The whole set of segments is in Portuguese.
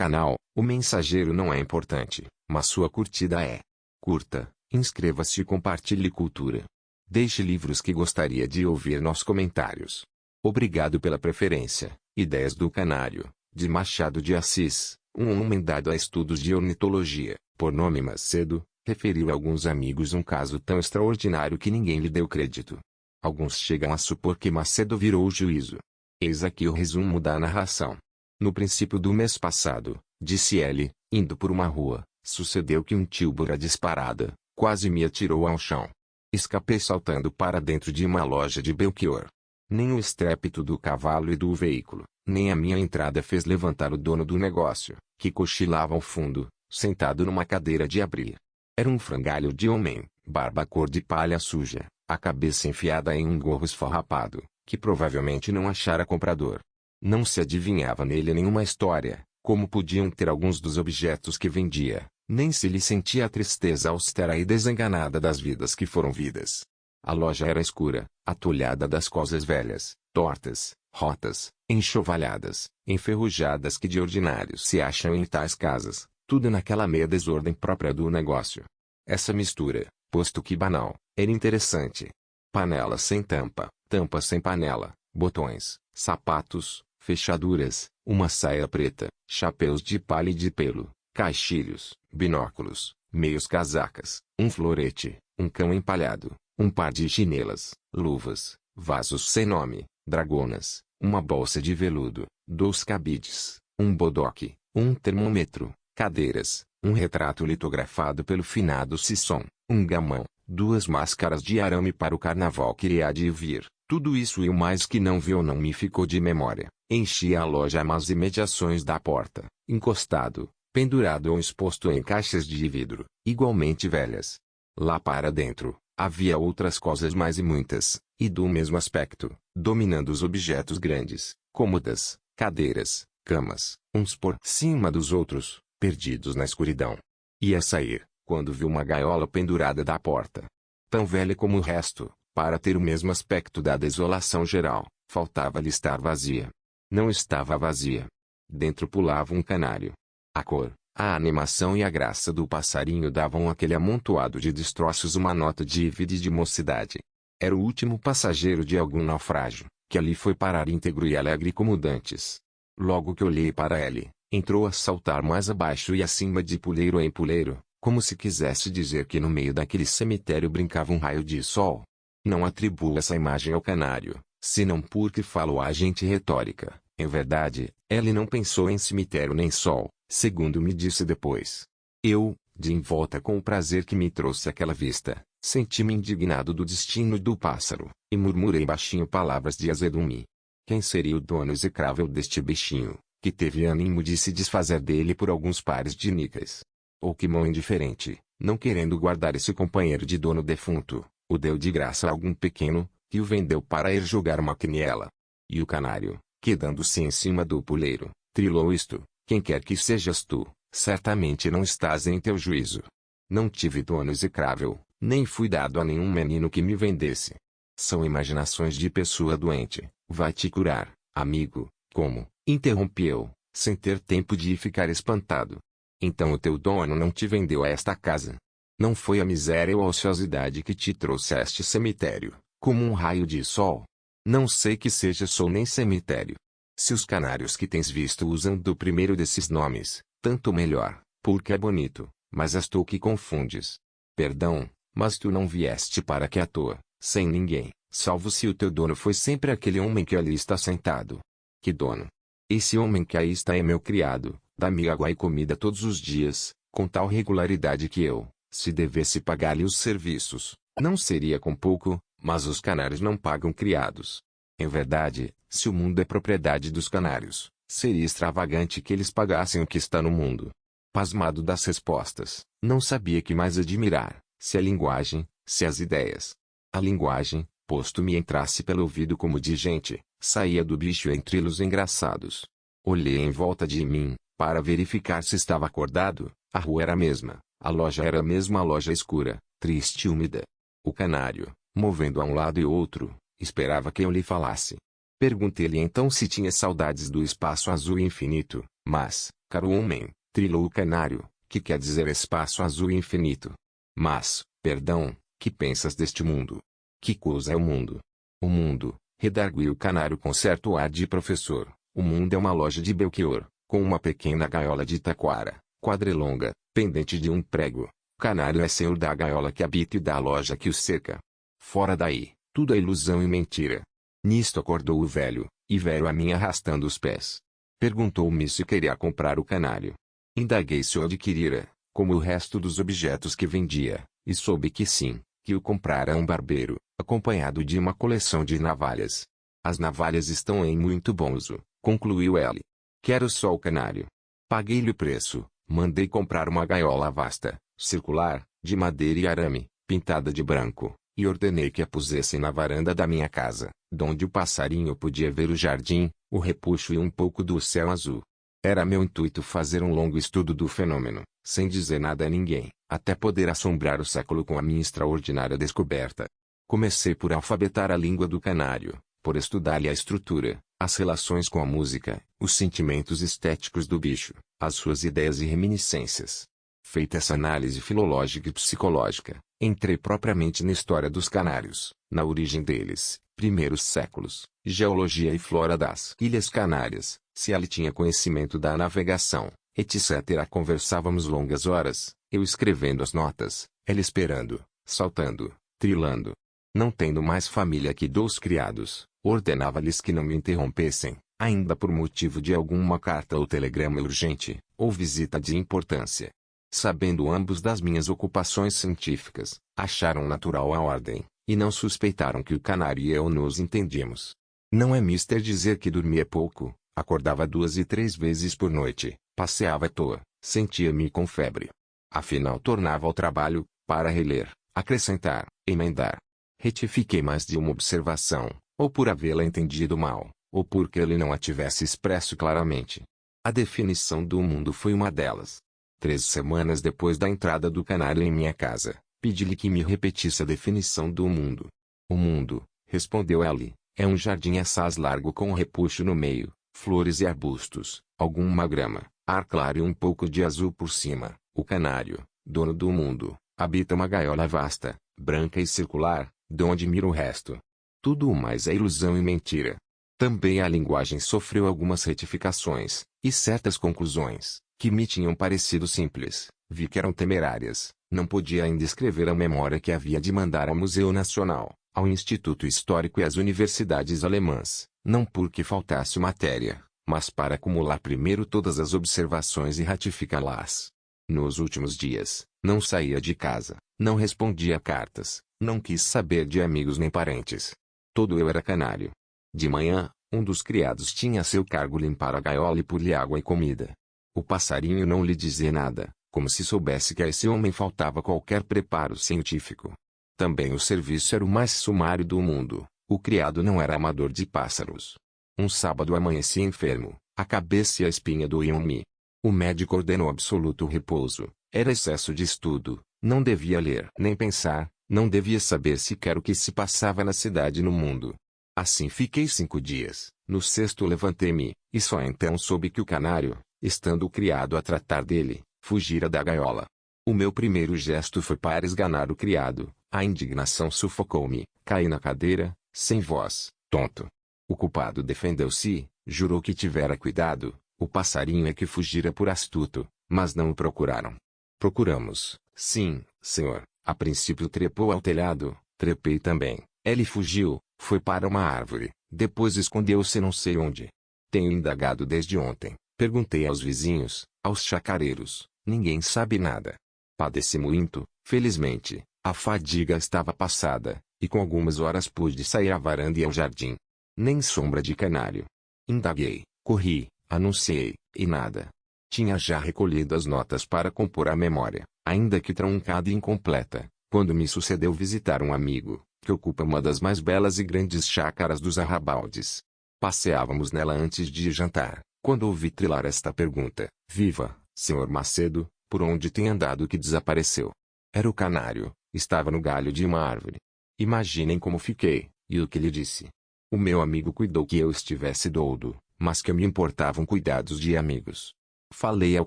canal, o mensageiro não é importante, mas sua curtida é. Curta, inscreva-se e compartilhe cultura. Deixe livros que gostaria de ouvir nos comentários. Obrigado pela preferência. Ideias do Canário, de Machado de Assis, um homem dado a estudos de ornitologia, por nome Macedo, referiu a alguns amigos um caso tão extraordinário que ninguém lhe deu crédito. Alguns chegam a supor que Macedo virou o juízo. Eis aqui o resumo da narração. No princípio do mês passado, disse ele, indo por uma rua, sucedeu que um tilbura disparada, quase me atirou ao chão. Escapei saltando para dentro de uma loja de Belchior. Nem o estrépito do cavalo e do veículo, nem a minha entrada fez levantar o dono do negócio, que cochilava ao fundo, sentado numa cadeira de abril. Era um frangalho de homem, barba cor de palha suja, a cabeça enfiada em um gorro esfarrapado, que provavelmente não achara comprador. Não se adivinhava nele nenhuma história, como podiam ter alguns dos objetos que vendia, nem se lhe sentia a tristeza austera e desenganada das vidas que foram vidas. A loja era escura, atulhada das coisas velhas, tortas, rotas, enxovalhadas, enferrujadas que de ordinário se acham em tais casas, tudo naquela meia desordem própria do negócio. Essa mistura, posto que banal, era interessante. Panelas sem tampa, tampas sem panela, botões, sapatos, fechaduras, uma saia preta, chapéus de palha e de pelo, caixilhos, binóculos, meios casacas, um florete, um cão empalhado, um par de chinelas, luvas, vasos sem nome, dragonas, uma bolsa de veludo, 2 cabides, um bodoque, um termômetro, cadeiras, um retrato litografado pelo finado Sisson, um gamão, 2 máscaras de arame para o carnaval que há de vir. Tudo isso e o mais que não vi ou não me ficou de memória, enchia a loja às imediações da porta, encostado, pendurado ou exposto em caixas de vidro, igualmente velhas. Lá para dentro, havia outras coisas mais e muitas, e do mesmo aspecto, dominando os objetos grandes, cômodas, cadeiras, camas, uns por cima dos outros, perdidos na escuridão. Ia sair, quando viu uma gaiola pendurada da porta. Tão velha como o resto, para ter o mesmo aspecto da desolação geral, faltava-lhe estar vazia. Não estava vazia. Dentro pulava um canário. A cor, a animação e a graça do passarinho davam àquele amontoado de destroços uma nota dívida de mocidade. Era o último passageiro de algum naufrágio, que ali foi parar íntegro e alegre como dantes. Logo que olhei para ele, entrou a saltar mais abaixo e acima de puleiro em puleiro, como se quisesse dizer que no meio daquele cemitério brincava um raio de sol. Não atribuo essa imagem ao canário, senão porque falo a gente retórica. Em verdade, ele não pensou em cemitério nem sol, segundo me disse depois. Eu, de envolta com o prazer que me trouxe aquela vista, senti-me indignado do destino do pássaro, e murmurei baixinho palavras de azedume. Quem seria o dono execrável deste bichinho, que teve ânimo de se desfazer dele por alguns pares de níqueis? Ou que mão indiferente, não querendo guardar esse companheiro de dono defunto, o deu de graça a algum pequeno, que o vendeu para ir jogar uma quiniela. E o canário, quedando-se em cima do puleiro, trilou isto: quem quer que sejas tu, certamente não estás em teu juízo. Não tive dono execrável, nem fui dado a nenhum menino que me vendesse. São imaginações de pessoa doente. Vai te curar, amigo. Como? Interrompeu, sem ter tempo de ficar espantado. Então o teu dono não te vendeu a esta casa. Não foi a miséria ou a ociosidade que te trouxe a este cemitério, como um raio de sol. Não sei que seja sol nem cemitério. Se os canários que tens visto usam do primeiro desses nomes, tanto melhor, porque é bonito, mas és tu que confundes. Perdão, mas tu não vieste para aqui à toa, sem ninguém, salvo se o teu dono foi sempre aquele homem que ali está sentado. Que dono? Esse homem que aí está é meu criado, dá-me água e comida todos os dias, com tal regularidade que eu, se devesse pagar-lhe os serviços, não seria com pouco, mas os canários não pagam criados. Em verdade, se o mundo é propriedade dos canários, seria extravagante que eles pagassem o que está no mundo. Pasmado das respostas, não sabia que mais admirar, se a linguagem, se as ideias. A linguagem, posto-me entrasse pelo ouvido como de gente, saía do bicho em trilos engraçados. Olhei em volta de mim, para verificar se estava acordado. A rua era a mesma, a loja era a mesma loja escura, triste e úmida. O canário, movendo a um lado e outro, esperava que eu lhe falasse. Perguntei-lhe então se tinha saudades do espaço azul e infinito, Mas, caro homem, trilou o canário, que quer dizer espaço azul e infinito. Mas, perdão, que pensas deste mundo? Que coisa é o mundo? O mundo, redarguiu o canário com certo ar de professor, o mundo é uma loja de Belchior, com uma pequena gaiola de taquara, quadrilonga, pendente de um prego. O canário é senhor da gaiola que habita e da loja que o cerca. Fora daí, tudo é ilusão e mentira. Nisto acordou o velho, e veio a mim arrastando os pés. Perguntou-me se queria comprar o canário. Indaguei se o adquirira, como o resto dos objetos que vendia, e soube que sim, que o comprara um barbeiro, acompanhado de uma coleção de navalhas. As navalhas estão em muito bom uso, concluiu ele. Quero só o canário. Paguei-lhe o preço, mandei comprar uma gaiola vasta, circular, de madeira e arame, pintada de branco, e ordenei que a pusessem na varanda da minha casa, donde o passarinho podia ver o jardim, o repuxo e um pouco do céu azul. Era meu intuito fazer um longo estudo do fenômeno, sem dizer nada a ninguém, até poder assombrar o século com a minha extraordinária descoberta. Comecei por alfabetar a língua do canário, por estudar-lhe a estrutura, as relações com a música, os sentimentos estéticos do bicho, as suas ideias e reminiscências. Feita essa análise filológica e psicológica, entrei propriamente na história dos canários, na origem deles, primeiros séculos, geologia e flora das Ilhas Canárias, se ele tinha conhecimento da navegação, etc. Conversávamos longas horas, eu escrevendo as notas, ele esperando, saltando, trilando. Não tendo mais família que 2 criados, ordenava-lhes que não me interrompessem, ainda por motivo de alguma carta ou telegrama urgente, ou visita de importância. Sabendo ambos das minhas ocupações científicas, acharam natural a ordem, e não suspeitaram que o canário e eu nos entendíamos. Não é mister dizer que dormia pouco, acordava 2 e 3 vezes por noite, passeava à toa, sentia-me com febre. Afinal tornava ao trabalho, para reler, acrescentar, emendar. Retifiquei mais de uma observação, ou por havê-la entendido mal, ou porque ele não a tivesse expresso claramente. A definição do mundo foi uma delas. 3 semanas depois da entrada do canário em minha casa, pedi-lhe que me repetisse a definição do mundo. O mundo, respondeu ele, é um jardim assaz largo com um repuxo no meio, flores e arbustos, alguma grama, ar claro e um pouco de azul por cima. O canário, dono do mundo, habita uma gaiola vasta, branca e circular, donde mira o resto. Tudo o mais é ilusão e mentira. Também a linguagem sofreu algumas retificações, e certas conclusões, que me tinham parecido simples, vi que eram temerárias. Não podia ainda escrever a memória que havia de mandar ao Museu Nacional, ao Instituto Histórico e às universidades alemãs, não porque faltasse matéria, mas para acumular primeiro todas as observações e ratificá-las. Nos últimos dias, não saía de casa, não respondia a cartas, não quis saber de amigos nem parentes. Todo eu era canário. De manhã, um dos criados tinha a seu cargo limpar a gaiola e pôr-lhe água e comida. O passarinho não lhe dizia nada, como se soubesse que a esse homem faltava qualquer preparo científico. Também o serviço era o mais sumário do mundo, o criado não era amador de pássaros. Um sábado amanheci enfermo, a cabeça e a espinha doíam-me. O médico ordenou absoluto repouso, era excesso de estudo, não devia ler nem pensar, não devia saber sequer o que se passava na cidade e no mundo. Assim fiquei 5 dias, no sexto levantei-me, e só então soube que o canário, estando o criado a tratar dele, fugira da gaiola. O meu primeiro gesto foi para esganar o criado, a indignação sufocou-me, caí na cadeira, sem voz, tonto. O culpado defendeu-se, jurou que tivera cuidado, o passarinho é que fugira por astuto, mas não o procuraram. Procuramos, sim, senhor, a princípio trepou ao telhado, trepei também, ele fugiu, foi para uma árvore, depois escondeu-se não sei onde. Tenho indagado desde ontem, perguntei aos vizinhos, aos chacareiros, ninguém sabe nada. Padeci muito, felizmente, a fadiga estava passada, e com algumas horas pude sair à varanda e ao jardim. Nem sombra de canário. Indaguei, corri, anunciei, e nada. Tinha já recolhido as notas para compor a memória, ainda que truncada e incompleta, quando me sucedeu visitar um amigo, que ocupa uma das mais belas e grandes chácaras dos arrabaldes. Passeávamos nela antes de jantar, quando ouvi trilar esta pergunta: Viva, senhor Macedo, por onde tem andado que desapareceu? Era o canário, estava no galho de uma árvore. Imaginem como fiquei, e o que lhe disse. O meu amigo cuidou que eu estivesse doudo, mas que me importavam cuidados de amigos. Falei ao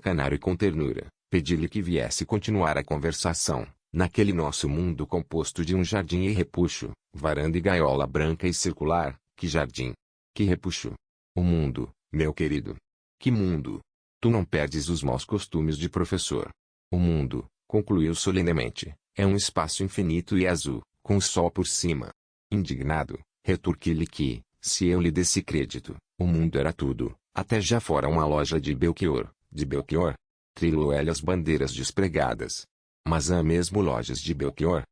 canário com ternura, pedi-lhe que viesse continuar a conversação, naquele nosso mundo composto de um jardim e repuxo, varanda e gaiola branca e circular. Que jardim! Que repuxo! O mundo, meu querido! Que mundo! Tu não perdes os maus costumes de professor. O mundo, concluiu solenemente, é um espaço infinito e azul, com o sol por cima. Indignado, retorqui-lhe que, se eu lhe desse crédito, o mundo era tudo, até já fora uma loja de Belchior, trilou ele as bandeiras despregadas. Mas há mesmo lojas de Belchior?